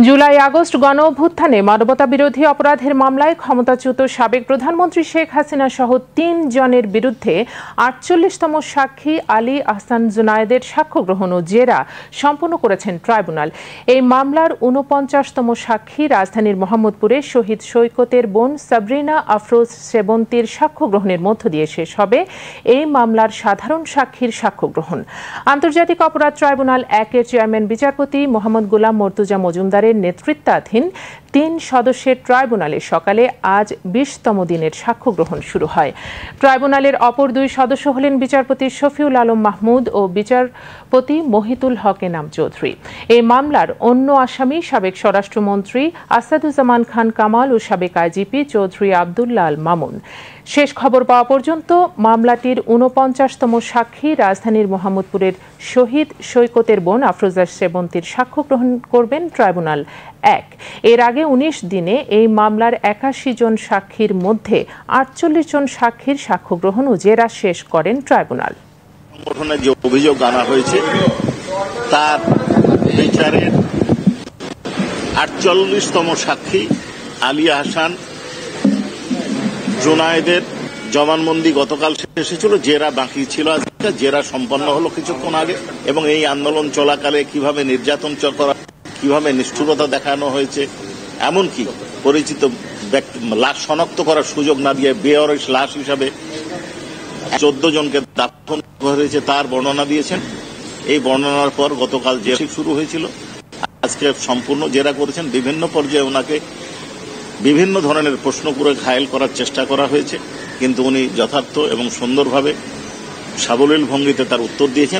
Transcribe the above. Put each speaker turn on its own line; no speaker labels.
July August গণ অভ্যুত্থানে মানবতা বিরোধী অপরাধের মামলায় ক্ষমতাচ্যুত সাবেক প্রধানমন্ত্রী শেখ হাসিনা সহ ৩ জনের বিরুদ্ধে ৪৮তম সাক্ষী আলী আহসান জুনায়েদের সাক্ষ্য গ্রহণ ও জেরা সম্পন্ন করেছেন ট্রাইব্যুনাল। এই মামলার ৪৯তম সাক্ষী রাজধানীর মোহাম্মদপুরে শহীদ সৈকতের বোন সাবরিনা আফরোজ সেবন্তীর সাক্ষ্য গ্রহণের মধ্য দিয়ে শেষ হবে এই মামলার সাধারণ সাক্ষীর সাক্ষ্য গ্রহণ। আন্তর্জাতিক অপরাধ ট্রাইব্যুনাল ১-এর চেয়ারম্যান বিচারপতি মোহাম্মদ গোলাম মর্তুজা মজুমদারের নেতৃত্বাধীন ৩ সদস্যের ট্রাইব্যুনালে সকালে আজ ২০তম দিনের সাক্ষ্য গ্রহণ শুরু হয়। ট্রাইব্যুনালের অপর ২ সদস্য হলেন বিচারপতি শফিউল আলম মাহমুদ ও বিচারপতি মহিতুল হক এনাম চৌধুরী। এই মামলার অন্য আসামি সাবেক স্বরাষ্ট্রমন্ত্রী আসাদুজ্জামান খান কামাল ও সাবেক আইজিপি চৌধুরী আবদুল্লাহ আল মামুন। শেষ খবর পাওয়া পর্যন্ত মামলাটির ৪৯তম সাক্ষী রাজধানীর মোহাম্মদপুরের শহীদ সৈকতের বোন আফরোজা সেবন্তীর সাক্ষ্য গ্রহণ করবেন ট্রাইব্যুনাল ১। এর আগে ১৯ দিনে এই মামলার ৮১ জন সাক্ষীর মধ্যে ৪৮ জন সাক্ষীর সাক্ষ্য গ্রহণ ও জেরা শেষ করেন ট্রাইব্যুনাল।
সংগঠনের যে অভিযোগ আনা হয়েছে তার বিচারের ৪৮তম সাক্ষী আলী আহসান জুনায়েদের জবানবন্দি গতকাল শেষ ছিল, জেরা বাকি ছিল। জেরা সম্পন্ন হলো কিছুক্ষণ আগে এবং এই আন্দোলন চলাকালে কিভাবে নির্যাতন করা, কিভাবে নিষ্ঠুরতা দেখানো হয়েছে, এমনকি পরিচিত লাশ শনাক্ত করার সুযোগ না দিয়ে বেওয়ারিশ লাশ হিসাবে ১৪ জনকে দাফন হয়েছে তার বর্ণনা দিয়েছেন। এই বর্ণনার পর গতকাল জেরা শুরু হয়েছিল, আজকে সম্পূর্ণ জেরা করেছেন। বিভিন্ন পর্যায়ে ওনাকে বিভিন্ন ধরনের প্রশ্ন করে ঘায়েল করার চেষ্টা করা হয়েছে, কিন্তু উনি যথার্থ এবং সুন্দরভাবে সাবলীল ভঙ্গিতে তার উত্তর দিয়েছেন।